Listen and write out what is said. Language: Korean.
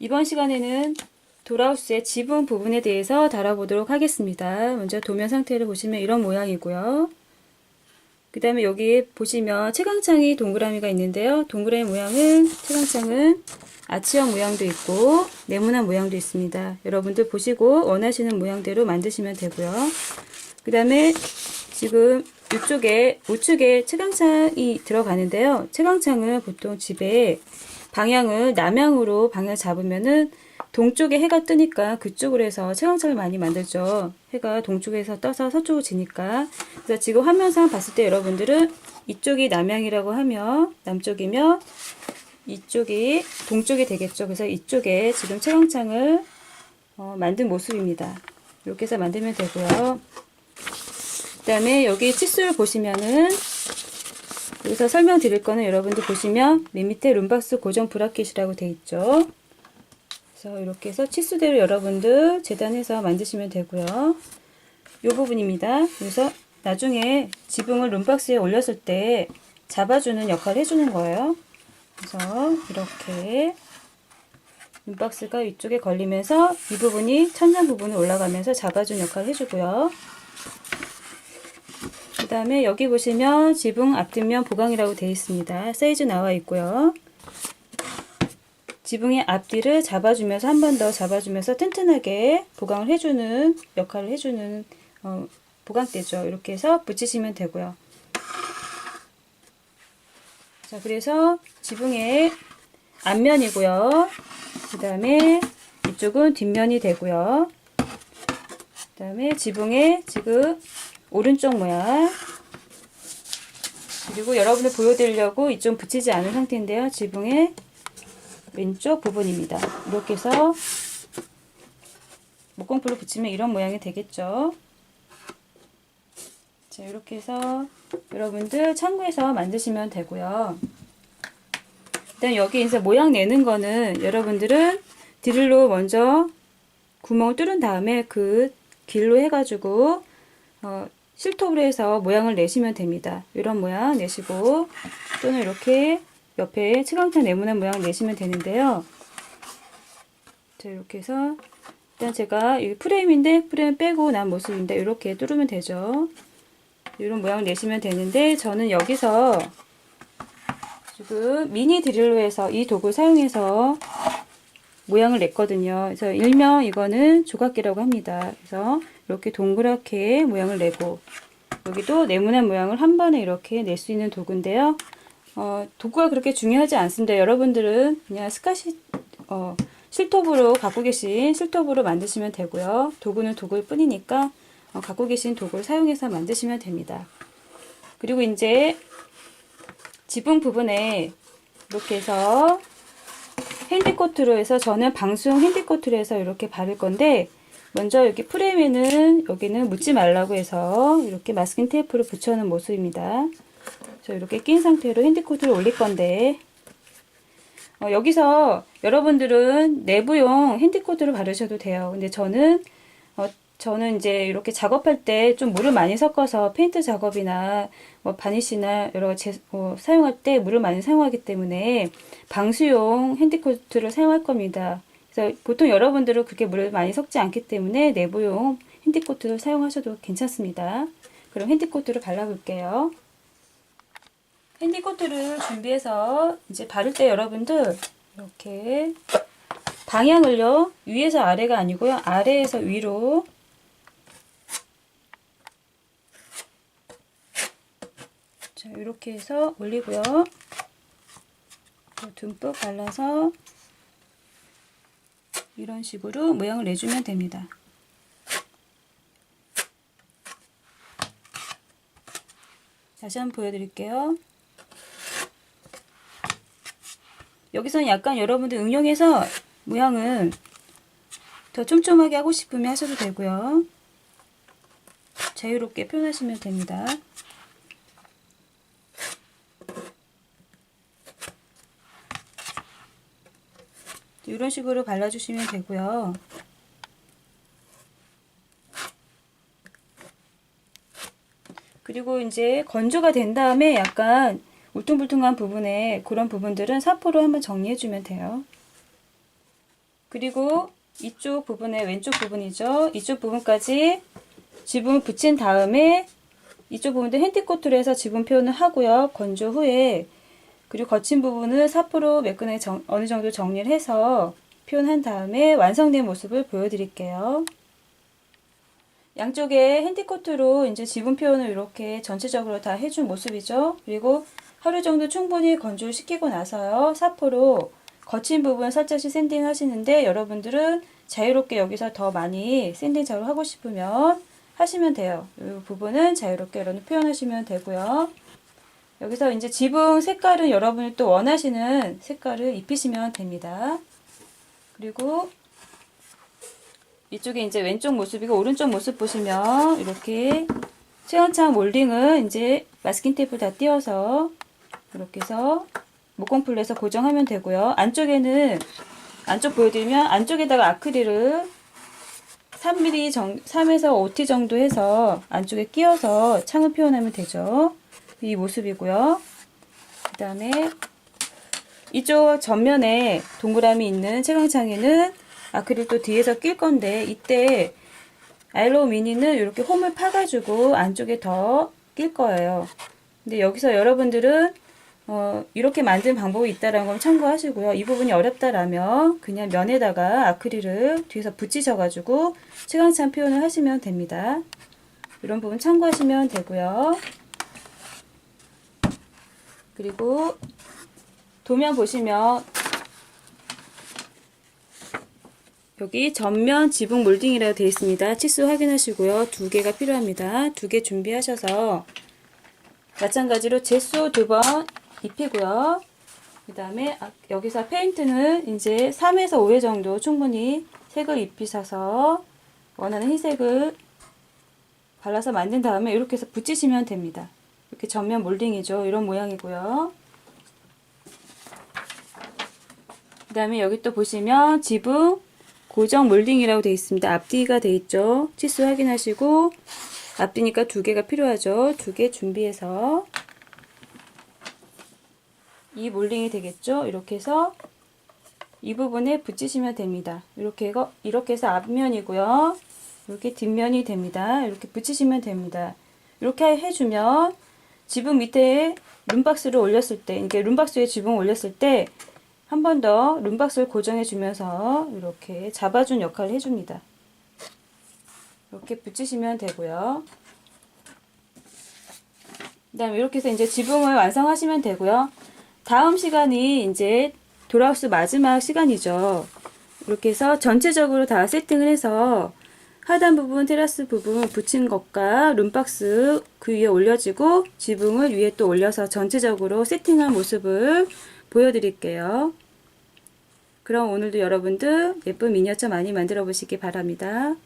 이번 시간에는 도라우스의 지붕 부분에 대해서 다뤄보도록 하겠습니다. 먼저 도면 상태를 보시면 이런 모양이고요. 그 다음에 여기 보시면 채광창이 동그라미가 있는데요. 동그라미 모양은 채광창은 아치형 모양도 있고 네모난 모양도 있습니다. 여러분들 보시고 원하시는 모양대로 만드시면 되고요. 그 다음에 지금 이쪽에 우측에 채광창이 들어가는데요. 채광창은 보통 집에 방향을 남향으로 방향을 잡으면은 동쪽에 해가 뜨니까 그쪽으로 해서 채광창을 많이 만들죠. 해가 동쪽에서 떠서 서쪽으로 지니까. 그래서 지금 화면상 봤을 때 여러분들은 이쪽이 남향이라고 하면 남쪽이며 이쪽이 동쪽이 되겠죠. 그래서 이쪽에 지금 채광창을 만든 모습입니다. 이렇게 해서 만들면 되고요. 그 다음에 여기 치수를 보시면은 여기서 설명드릴 거는 여러분들 보시면 맨 밑에 룸박스 고정 브라켓이라고 되어 있죠. 그래서 이렇게 해서 치수대로 여러분들 재단해서 만드시면 되고요. 이 부분입니다. 그래서 나중에 지붕을 룸박스에 올렸을 때 잡아주는 역할을 해주는 거예요. 그래서 이렇게 룸박스가 위쪽에 걸리면서 이 부분이 천장 부분에 올라가면서 잡아주는 역할을 해주고요. 그 다음에 여기 보시면 지붕 앞뒷면 보강이라고 되어 있습니다. 사이즈 나와 있고요. 지붕의 앞뒤를 잡아주면서 한 번 더 잡아주면서 튼튼하게 보강을 해주는 역할을 해주는 보강대죠. 이렇게 해서 붙이시면 되고요. 자, 그래서 지붕의 앞면이고요. 그 다음에 이쪽은 뒷면이 되고요. 그 다음에 지붕의 지금 오른쪽 모양, 그리고 여러분들 보여드리려고 이쪽 붙이지 않은 상태인데요. 지붕의 왼쪽 부분입니다. 이렇게 해서 목공풀로 붙이면 이런 모양이 되겠죠. 자, 이렇게 해서 여러분들 참고해서 만드시면 되고요. 일단 여기 이제 모양 내는 거는 여러분들은 드릴로 먼저 구멍을 뚫은 다음에 그 길로 해가지고 실톱으로 해서 모양을 내시면 됩니다. 이런 모양 내시고 또는 이렇게 옆에 채광창 네모난 모양 내시면 되는데요. 자, 이렇게 해서 일단 제가 이 프레임인데 프레임 빼고 난 모습인데 이렇게 뚫으면 되죠. 이런 모양 내시면 되는데 저는 여기서 지금 미니 드릴로 해서 이 도구 사용해서 모양을 냈거든요. 그래서 일명 이거는 조각기라고 합니다. 그래서 이렇게 동그랗게 모양을 내고 여기도 네모난 모양을 한 번에 이렇게 낼 수 있는 도구인데요. 도구가 그렇게 중요하지 않습니다. 여러분들은 그냥 실톱으로 갖고 계신 실톱으로 만드시면 되고요. 도구는 도구일 뿐이니까 갖고 계신 도구를 사용해서 만드시면 됩니다. 그리고 이제 지붕 부분에 이렇게 해서 핸디코트로 해서 저는 방수용 핸디코트로 해서 이렇게 바를 건데 먼저 여기 프레임에는 여기는 묻지 말라고 해서 이렇게 마스킹 테이프를 붙여놓은 모습입니다. 저 이렇게 낀 상태로 핸디코트를 올릴 건데 여기서 여러분들은 내부용 핸디코트를 바르셔도 돼요. 근데 저는 이제 이렇게 작업할 때 좀 물을 많이 섞어서 페인트 작업이나 바니쉬나 여러 사용할 때 물을 많이 사용하기 때문에 방수용 핸디코트를 사용할 겁니다. 그래서 보통 여러분들은 그렇게 물을 많이 섞지 않기 때문에 내부용 핸디코트를 사용하셔도 괜찮습니다. 그럼 핸디코트를 발라볼게요. 핸디코트를 준비해서 이제 바를 때 여러분들 이렇게 방향을요 위에서 아래가 아니고요 아래에서 위로 자 이렇게 해서 올리고요 듬뿍 발라서 이런 식으로 모양을 내주면 됩니다. 다시 한번 보여드릴게요. 여기서는 약간 여러분들 응용해서 모양은 더 촘촘하게 하고 싶으면 하셔도 되고요. 자유롭게 표현하시면 됩니다. 이런 식으로 발라주시면 되고요. 그리고 이제 건조가 된 다음에 약간 울퉁불퉁한 부분에 그런 부분들은 사포로 한번 정리해주면 돼요. 그리고 이쪽 부분에 왼쪽 부분이죠. 이쪽 부분까지 지붕을 붙인 다음에 이쪽 부분도 핸디코트로 해서 지붕 표현을 하고요. 건조 후에 그리고 거친 부분을 사포로 매끈하게 어느 정도 정리를 해서 표현한 다음에 완성된 모습을 보여드릴게요. 양쪽에 핸디코트로 이제 지붕 표현을 이렇게 전체적으로 다 해준 모습이죠. 그리고 하루 정도 충분히 건조시키고 나서요. 사포로 거친 부분 살짝씩 샌딩 하시는데 여러분들은 자유롭게 여기서 더 많이 샌딩 작업을 하고 싶으면 하시면 돼요. 이 부분은 자유롭게 여러분 표현하시면 되고요. 여기서 이제 지붕 색깔은 여러분이 또 원하시는 색깔을 입히시면 됩니다. 그리고 이쪽에 이제 왼쪽 모습이고 오른쪽 모습 보시면 이렇게 체온창 몰딩은 이제 마스킹 테이프 다 띄워서 이렇게 해서 목공풀로 해서 고정하면 되고요. 안쪽에는 안쪽 보여드리면 안쪽에다가 아크릴을 3mm 3에서 5T 정도 해서 안쪽에 끼워서 창을 표현하면 되죠. 이 모습이고요. 그 다음에 이쪽 전면에 동그라미 있는 채광창에는 아크릴 또 뒤에서 낄 건데 이때 아일로우 미니는 이렇게 홈을 파가지고 안쪽에 더 낄 거예요. 근데 여기서 여러분들은 이렇게 만든 방법이 있다는 걸 참고하시고요. 이 부분이 어렵다라면 그냥 면에다가 아크릴을 뒤에서 붙이셔가지고 채광창 표현을 하시면 됩니다. 이런 부분 참고하시면 되고요. 그리고 도면 보시면 여기 전면 지붕 몰딩이라고 되어 있습니다. 치수 확인하시고요. 2개가 필요합니다. 2개 준비하셔서 마찬가지로 제수 2번 입히고요. 그 다음에 여기서 페인트는 이제 3에서 5회 정도 충분히 색을 입히셔서 원하는 흰색을 발라서 만든 다음에 이렇게 해서 붙이시면 됩니다. 이렇게 전면 몰딩이죠. 이런 모양이고요. 그 다음에 여기 또 보시면 지붕 고정 몰딩이라고 되어 있습니다. 앞뒤가 되어 있죠. 치수 확인하시고 앞뒤니까 2개가 필요하죠. 2개 준비해서 이 몰딩이 되겠죠. 이렇게 해서 이 부분에 붙이시면 됩니다. 이렇게 해서 앞면이고요. 이렇게 뒷면이 됩니다. 이렇게 붙이시면 됩니다. 이렇게 해주면 지붕 밑에 룸박스를 올렸을 때, 이게 룸박스 위에 지붕을 올렸을 때 한 번 더 룸박스를 고정해 주면서 이렇게 잡아준 역할을 해줍니다. 이렇게 붙이시면 되고요. 그 다음에 이렇게 해서 이제 지붕을 완성하시면 되고요. 다음 시간이 이제 돌아우스 마지막 시간이죠. 이렇게 해서 전체적으로 다 세팅을 해서 하단 부분, 테라스 부분 붙인 것과 룸박스 그 위에 올려지고 지붕을 위에 또 올려서 전체적으로 세팅한 모습을 보여드릴게요. 그럼 오늘도 여러분들 예쁜 미니어처 많이 만들어 보시기 바랍니다.